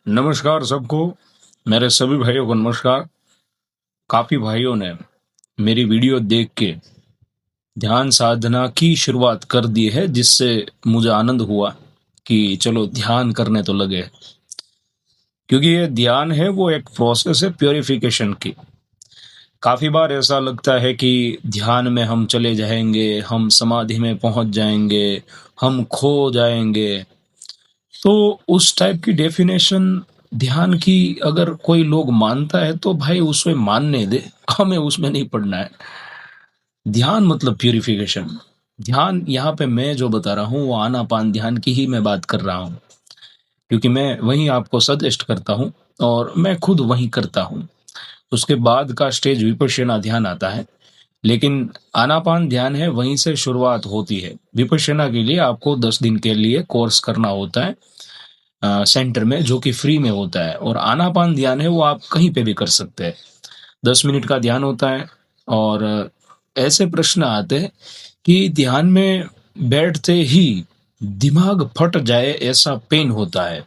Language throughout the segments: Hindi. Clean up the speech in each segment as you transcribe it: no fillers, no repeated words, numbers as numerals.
नमस्कार सबको। मेरे सभी भाइयों को नमस्कार। काफी भाइयों ने मेरी वीडियो देख के ध्यान साधना की शुरुआत कर दी है, जिससे मुझे आनंद हुआ कि चलो ध्यान करने तो लगे। क्योंकि ये ध्यान है वो एक प्रोसेस है प्योरिफिकेशन की। काफी बार ऐसा लगता है कि ध्यान में हम चले जाएंगे, हम समाधि में पहुंच जाएंगे, हम खो जाएंगे। तो उस टाइप की डेफिनेशन ध्यान की अगर कोई लोग मानता है तो भाई उसमें मानने दे, हमें उसमें नहीं पड़ना है। ध्यान मतलब प्यूरिफिकेशन। ध्यान यहाँ पे मैं जो बता रहा हूँ वो आनापान ध्यान की ही मैं बात कर रहा हूँ, क्योंकि मैं वही आपको सजेस्ट करता हूँ और मैं खुद वही करता हूँ। उसके बाद का स्टेज विपश्यना ध्यान आता है, लेकिन आनापान ध्यान है वहीं से शुरुआत होती है। विपश्यना के लिए आपको 10 दिन के लिए कोर्स करना होता है सेंटर में, जो कि फ्री में होता है। और आनापान ध्यान है वो आप कहीं पे भी कर सकते हैं। 10 मिनट का ध्यान होता है। और ऐसे प्रश्न आते हैं कि ध्यान में बैठते ही दिमाग फट जाए ऐसा पेन होता है।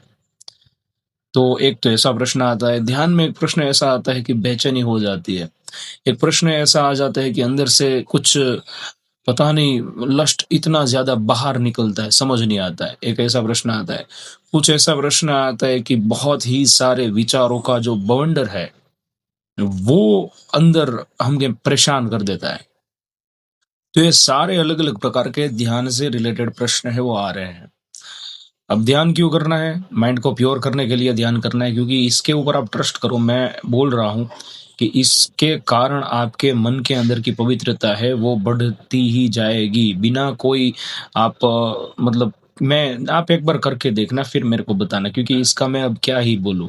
तो एक तो ऐसा प्रश्न आता है ध्यान में। एक प्रश्न ऐसा आता है कि बेचैनी हो जाती है। एक प्रश्न ऐसा आ जाता है कि अंदर से कुछ पता नहीं, लस्ट इतना ज्यादा बाहर निकलता है, समझ नहीं आता है। एक ऐसा प्रश्न आता है। कुछ ऐसा प्रश्न आता है कि बहुत ही सारे विचारों का जो बवंडर है वो अंदर हमें परेशान कर देता है। तो ये सारे अलग अलग प्रकार के ध्यान से रिलेटेड प्रश्न है वो आ रहे हैं। अब ध्यान क्यों करना है? माइंड को प्योर करने के लिए ध्यान करना है, क्योंकि इसके ऊपर आप ट्रस्ट करो, मैं बोल रहा हूँ कि इसके कारण आपके मन के अंदर की पवित्रता है वो बढ़ती ही जाएगी बिना कोई आप मतलब मैं आप एक बार करके देखना फिर मेरे को बताना, क्योंकि इसका मैं अब क्या ही बोलूं।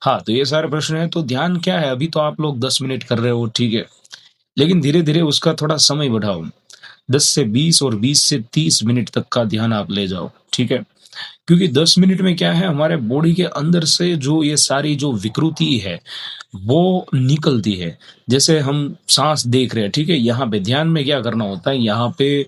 हाँ, तो ये सारे प्रश्न हैं। तो ध्यान क्या है? अभी तो आप लोग 10 मिनट कर रहे हो, ठीक है, लेकिन धीरे धीरे उसका थोड़ा समय बढ़ाओ। 10 से 20 और 20 से 30 मिनट तक का ध्यान आप ले जाओ, ठीक है। क्योंकि 10 मिनट में क्या है, हमारे बॉडी के अंदर से जो ये सारी जो विकृति है वो निकलती है। जैसे हम सांस देख रहे हैं, ठीक है, यहाँ पे ध्यान में क्या करना होता है, यहाँ पे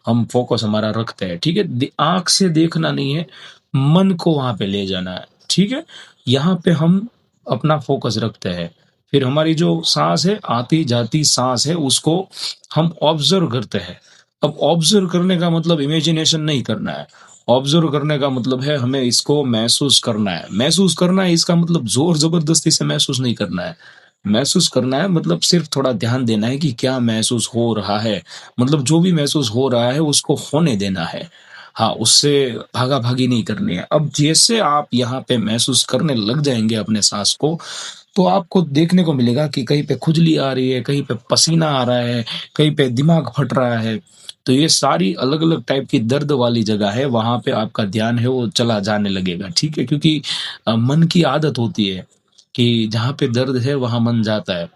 हम फोकस हमारा रखते हैं, ठीक है। आंख से देखना नहीं है, मन को वहां पे ले जाना है, ठीक है। यहाँ पे हम अपना फोकस रखते हैं। फिर हमारी जो सांस है, आती जाती सांस है, उसको हम ऑब्जर्व करते हैं। अब ऑब्जर्व करने का मतलब इमेजिनेशन नहीं करना है। ऑब्जर्व करने का मतलब है हमें इसको महसूस करना है। महसूस करना है इसका मतलब जोर जबरदस्ती से महसूस नहीं करना है। महसूस करना है मतलब सिर्फ थोड़ा ध्यान देना है कि क्या महसूस हो रहा है। मतलब जो भी महसूस हो रहा है उसको होने देना है। हाँ, उससे भागा भागी नहीं करनी है। अब जैसे आप यहाँ पे महसूस करने लग जाएंगे अपने सांस को, तो आपको देखने को मिलेगा कि कहीं पे खुजली आ रही है, कहीं पे पसीना आ रहा है, कहीं पे दिमाग फट रहा है। तो ये सारी अलग अलग टाइप की दर्द वाली जगह है, वहां पे आपका ध्यान है वो चला जाने लगेगा, ठीक है। क्योंकि मन की आदत होती है कि जहाँ पे दर्द है वहां मन जाता है।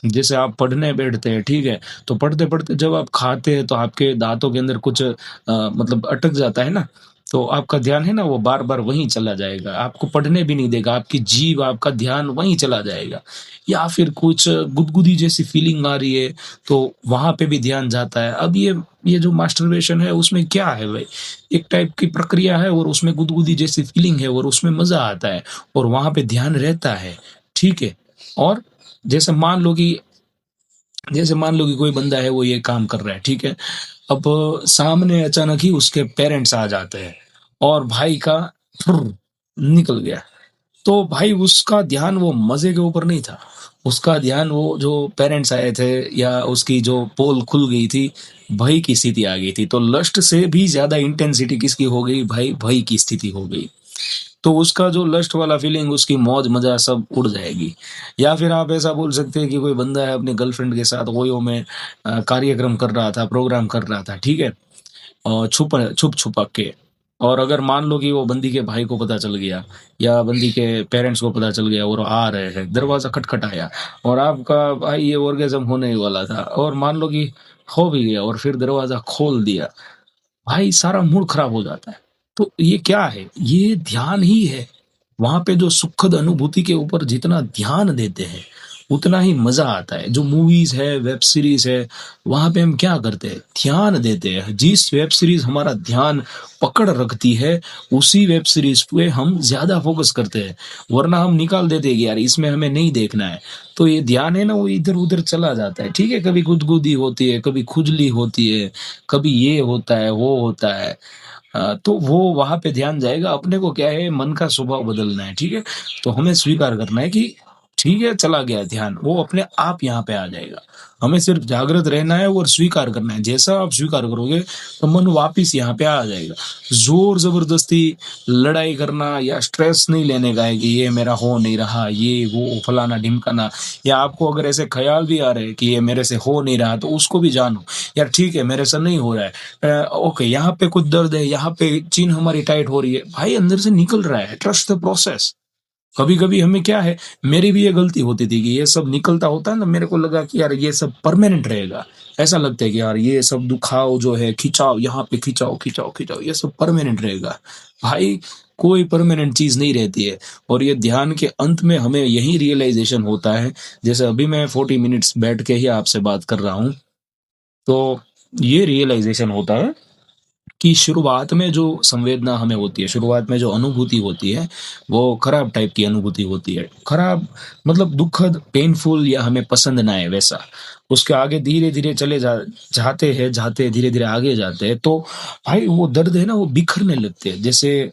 जैसे आप पढ़ने बैठते हैं, ठीक है, तो पढ़ते पढ़ते जब आप खाते हैं तो आपके दांतों के अंदर कुछ मतलब अटक जाता है ना, तो आपका ध्यान है ना वो बार बार वहीं चला जाएगा, आपको पढ़ने भी नहीं देगा, आपकी जीभ आपका ध्यान वहीं चला जाएगा। या फिर कुछ गुदगुदी जैसी फीलिंग आ रही है तो वहां पे भी ध्यान जाता है। अब ये जो मास्टरबेशन है उसमें क्या है भाई, एक टाइप की प्रक्रिया है और उसमें गुदगुदी जैसी फीलिंग है और उसमें मजा आता है और वहां पे ध्यान रहता है, ठीक है। और जैसे मान लो कि जैसे मान लो कि कोई बंदा है वो ये काम कर रहा है, ठीक है। अब सामने अचानक ही उसके पेरेंट्स आ जाते हैं और भाई का फुर्र निकल गया। तो भाई उसका ध्यान वो मजे के ऊपर नहीं था, उसका ध्यान वो जो पेरेंट्स आए थे या उसकी जो पोल खुल गई थी, भय की स्थिति आ गई थी। तो लस्ट से भी ज्यादा इंटेंसिटी किसकी हो गई भाई? भय की स्थिति हो गई। तो उसका जो लस्ट वाला फीलिंग, उसकी मौज मजा सब उड़ जाएगी। या फिर आप ऐसा बोल सकते हैं कि कोई बंदा है अपनी गर्लफ्रेंड के साथ ओयो में कार्यक्रम कर रहा था, प्रोग्राम कर रहा था, ठीक है, और छुप छुपा के। और अगर मान लो कि वो बंदी के भाई को पता चल गया या बंदी के पेरेंट्स को पता चल गया और आ रहे हैं, दरवाजा खटखटाया और आपका भाई ये ऑर्गेजम होने ही वाला था और मान लो कि हो भी गया और फिर दरवाजा खोल दिया, भाई सारा मूड खराब हो जाता है। तो ये क्या है? ये ध्यान ही है। वहां पे जो सुखद अनुभूति के ऊपर जितना ध्यान देते हैं उतना ही मजा आता है। जो मूवीज है, वेब सीरीज है, वहां पे हम क्या करते हैं, ध्यान देते हैं। जिस वेब सीरीज हमारा ध्यान पकड़ रखती है, उसी वेब सीरीज पे हम ज्यादा फोकस करते हैं। वरना हम निकाल देते हैं कि यार इसमें हमें नहीं देखना है। तो ये ध्यान है ना, वो इधर उधर चला जाता है। ठीक है, कभी गुदगुदी होती है, कभी खुजली होती है, कभी ये होता है, वो होता है। तो वो वहां पे ध्यान जाएगा। अपने को क्या है, मन का स्वभाव बदलना है। ठीक है, तो हमें स्वीकार करना है कि ठीक है, चला गया ध्यान, वो अपने आप यहाँ पे आ जाएगा। हमें सिर्फ जागृत रहना है और स्वीकार करना है। जैसा आप स्वीकार करोगे तो मन वापिस यहाँ पे आ जाएगा। जोर जबरदस्ती लड़ाई करना या स्ट्रेस नहीं लेने का है कि ये मेरा हो नहीं रहा, ये वो फलाना ढिमकाना। या आपको अगर ऐसे ख्याल भी आ रहे हैं कि ये मेरे से हो नहीं रहा, तो उसको भी जानो यार, ठीक है मेरे से नहीं हो रहा है। ओके, यहाँ पे कुछ दर्द है, यहाँ पे चीन हमारी टाइट हो रही है, भाई अंदर से निकल रहा है, ट्रस्ट द प्रोसेस। कभी कभी हमें क्या है, मेरी भी ये गलती होती थी कि ये सब निकलता होता है ना, मेरे को लगा कि यार ये सब परमानेंट रहेगा। ऐसा लगता है कि यार ये सब दुखाव जो है, खिंचाव यहाँ पे खिंचाओ खिंचाओ खिंचाओ, ये सब परमानेंट रहेगा। भाई कोई परमानेंट चीज नहीं रहती है। और ये ध्यान के अंत में हमें यही रियलाइजेशन होता है। जैसे अभी मैं 40 मिनट्स बैठ के ही आपसे बात कर रहा हूँ, तो ये रियलाइजेशन होता है कि शुरुआत में जो संवेदना हमें होती है, शुरुआत में जो अनुभूति होती है, वो खराब टाइप की अनुभूति होती है। खराब मतलब दुखद, पेनफुल, या हमें पसंद ना है वैसा। उसके आगे धीरे धीरे चले जाते हैं, जाते धीरे धीरे आगे जाते हैं, तो भाई वो दर्द है ना, वो बिखरने लगते हैं। जैसे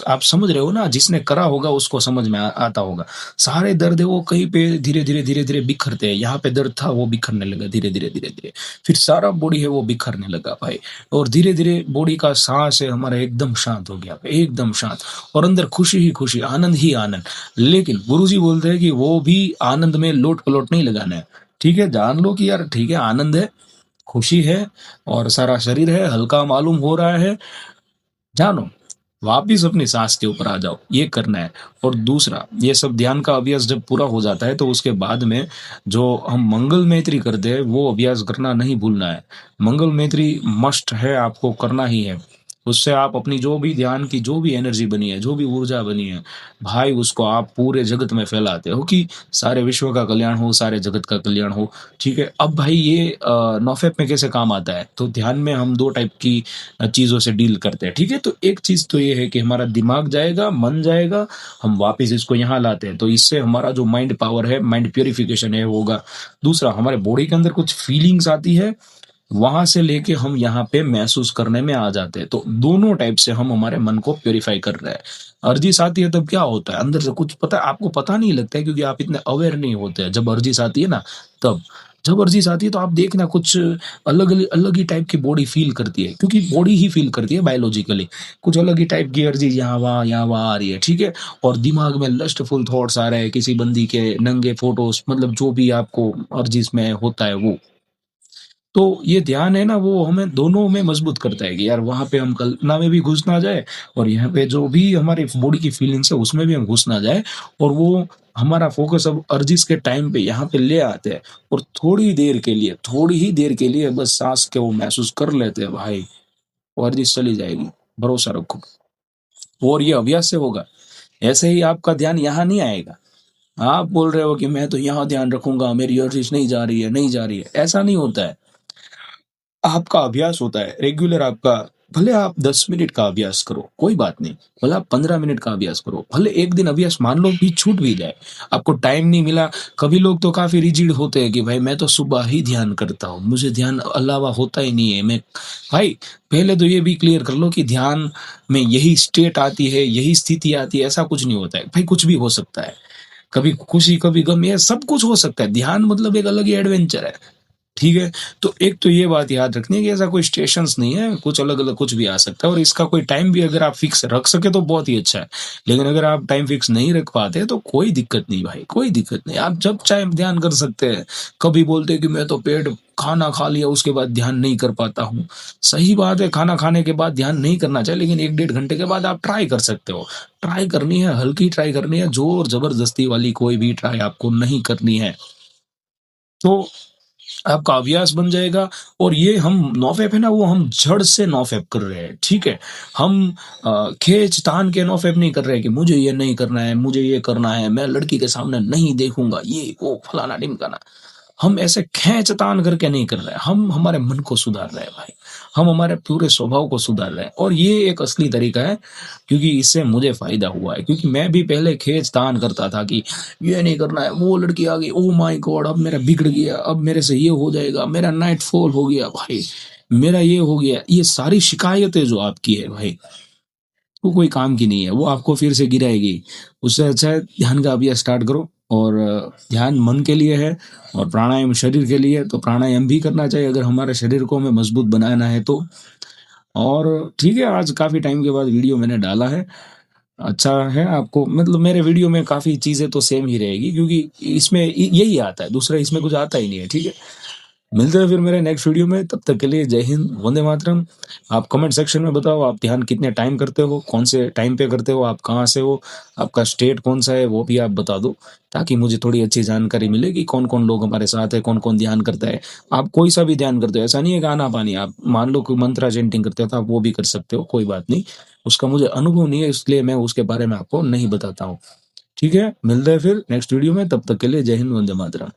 आप समझ रहे हो ना, जिसने करा होगा उसको समझ में आता होगा। सारे दर्द है वो कहीं पे धीरे धीरे धीरे धीरे बिखरते हैं। यहाँ पे दर्द था, वो बिखरने लगा धीरे धीरे धीरे धीरे। फिर सारा बॉडी है वो बिखरने लगा भाई। और धीरे धीरे बॉडी का सांस है हमारा एकदम शांत हो गया, एकदम शांत। और अंदर खुशी ही खुशी, आनंद ही आनंद। लेकिन गुरुजी बोलते हैं कि वो भी आनंद में लोट पलोट नहीं लगाना है। ठीक है, जान लो कि यार ठीक है, आनंद है, खुशी है, और सारा शरीर है हल्का मालूम हो रहा है, जानो, वापिस अपनी सांस के ऊपर आ जाओ, ये करना है। और दूसरा, ये सब ध्यान का अभ्यास जब पूरा हो जाता है, तो उसके बाद में जो हम मंगल मैत्री करते हैं, वो अभ्यास करना नहीं भूलना है। मंगल मैत्री मस्ट है, आपको करना ही है। उससे आप अपनी जो भी ध्यान की जो भी एनर्जी बनी है, जो भी ऊर्जा बनी है, भाई उसको आप पूरे जगत में फैलाते हो कि सारे विश्व का कल्याण हो, सारे जगत का कल्याण हो। ठीक है, अब भाई ये नौफेप में कैसे काम आता है, तो ध्यान में हम दो टाइप की चीज़ों से डील करते हैं। ठीक है, तो एक चीज़ तो ये है कि हमारा दिमाग जाएगा, मन जाएगा, हम वापस इसको यहाँ लाते हैं, तो इससे हमारा जो माइंड पावर है, माइंड प्योरिफिकेशन है, वो होगा। दूसरा, हमारे बॉडी के अंदर कुछ फीलिंग्स आती है, वहां से लेके हम यहाँ पे महसूस करने में आ जाते हैं। तो दोनों टाइप से हम हमारे मन को प्योरीफाई कर रहे हैं। अर्जिस आती है तब क्या होता है, अंदर से कुछ पता आपको पता नहीं लगता है, क्योंकि आप इतने अवेयर नहीं होते हैं। जब अर्जिस आती है ना, तब जब अर्जिस आती है तो आप देखना कुछ अलग अलग ही टाइप की बॉडी फील करती है, क्योंकि बॉडी ही फील करती है बायोलॉजिकली। कुछ अलग ही टाइप की अर्जिस यहाँ वहाँ आ रही है। ठीक है, और दिमाग में लस्टफुल थॉट्स आ रहे हैं, किसी बंदी के नंगे फोटोज, मतलब जो भी आपको अर्जिस में होता है वो। तो ये ध्यान है ना, वो हमें दोनों में मजबूत करता है कि यार वहाँ पे हम कल्पना में भी घुस ना जाए, और यहाँ पे जो भी हमारी बॉडी की फीलिंग्स है उसमें भी हम घुस ना जाए। और वो हमारा फोकस अब अर्जिस के टाइम पे यहाँ पे ले आते हैं, और थोड़ी देर के लिए, थोड़ी ही देर के लिए बस सांस के वो महसूस कर लेते हैं भाई, वो अर्जिस चली जाएगी, भरोसा रखो। और ये अभ्यास से होगा। ऐसे ही आपका ध्यान यहाँ नहीं आएगा। आप बोल रहे हो कि मैं तो यहाँ ध्यान रखूंगा, मेरी अर्जिस नहीं जा रही है, नहीं जा रही है, ऐसा नहीं होता है। आपका अभ्यास होता है रेगुलर आपका। भले आप 10 मिनट का अभ्यास करो, कोई बात नहीं। भले आप 15 मिनट का अभ्यास करो, भले एक दिन अभ्यास मान लो भी छूट भी जाए, आपको टाइम नहीं मिला। कभी लोग तो काफी रिजिड होते हैं कि भाई मैं तो सुबह ही ध्यान करता हूँ, मुझे ध्यान अलावा होता ही नहीं है। मैं भाई पहले तो ये भी क्लियर कर लो कि ध्यान में यही स्टेट आती है, यही स्थिति आती है, ऐसा कुछ नहीं होता है भाई। कुछ भी हो सकता है, कभी खुशी कभी गम, ये सब कुछ हो सकता है। ध्यान मतलब एक अलग ही एडवेंचर है। ठीक है, तो एक तो ये बात याद रखनी है कि ऐसा कोई स्टेशंस नहीं है, कुछ अलग अलग कुछ भी आ सकता है। और इसका कोई टाइम भी अगर आप फिक्स रख सके तो बहुत ही अच्छा है। लेकिन अगर आप टाइम फिक्स नहीं रख पाते तो कोई दिक्कत नहीं भाई, कोई दिक्कत नहीं, आप जब चाहे ध्यान कर सकते हैं। कभी बोलते हैं कि मैं तो पेट खाना खा लिया उसके बाद ध्यान नहीं कर पाता हूँ। सही बात है, खाना खाने के बाद ध्यान नहीं करना चाहिए, लेकिन 1-1.5 घंटे के बाद आप ट्राई कर सकते हो। ट्राई करनी है, हल्की ट्राई करनी है, जोर जबरदस्ती वाली कोई भी ट्राई आपको नहीं करनी है। तो आपका अभ्यास बन जाएगा। और ये हम नोफेप है ना, वो हम जड़ से नोफेप कर रहे हैं, ठीक है। हम खींच तान के नोफेप नहीं कर रहे हैं कि मुझे ये नहीं करना है, मुझे ये करना है, मैं लड़की के सामने नहीं देखूंगा, ये वो फलाना ढिमकाना। हम ऐसे खींच तान करके नहीं कर रहे हैं, हम हमारे मन को सुधार रहे हैं भाई, हम हमारे पूरे स्वभाव को सुधार रहे हैं। और ये एक असली तरीका है, क्योंकि इससे मुझे फायदा हुआ है। क्योंकि मैं भी पहले खींच तान करता था कि ये नहीं करना है, वो लड़की आ गई, ओ माय गॉड, अब मेरा बिगड़ गया, अब मेरे से ये हो जाएगा, मेरा नाइट फॉल हो गया भाई, मेरा ये हो गया। ये सारी शिकायतें जो आपकी है भाई, वो कोई काम की नहीं है, वो आपको फिर से गिराएगी। उससे अच्छा है ध्यान का अभ्यास स्टार्ट करो। और ध्यान मन के लिए है और प्राणायाम शरीर के लिए, तो प्राणायाम भी करना चाहिए अगर हमारे शरीर को हमें मजबूत बनाना है तो। और ठीक है, आज काफ़ी टाइम के बाद वीडियो मैंने डाला है। अच्छा है आपको, मतलब मेरे वीडियो में काफ़ी चीज़ें तो सेम ही रहेगी, क्योंकि इसमें यही आता है, दूसरा इसमें कुछ आता ही नहीं है, ठीक है। मिलते हैं फिर मेरे नेक्स्ट वीडियो में, तब तक के लिए जय हिंद, वंदे मातरम। आप कमेंट सेक्शन में बताओ आप ध्यान कितने टाइम करते हो, कौन से टाइम पे करते हो, आप कहाँ से हो, आपका स्टेट कौन सा है, वो भी आप बता दो, ताकि मुझे थोड़ी अच्छी जानकारी मिले कि कौन कौन लोग हमारे साथ है, कौन कौन ध्यान करता है। आप कोई सा भी ध्यान करते हो, ऐसा नहीं है कि आना पानी, आप मान लो कोई मंत्रा चेंटिंग करते हो तो आप वो भी कर सकते हो, कोई बात नहीं। उसका मुझे अनुभव नहीं है, इसलिए मैं उसके बारे में आपको नहीं बताता हूँ। ठीक है, मिलते हैं फिर नेक्स्ट वीडियो में, तब तक के लिए जय हिंद, वंदे मातरम।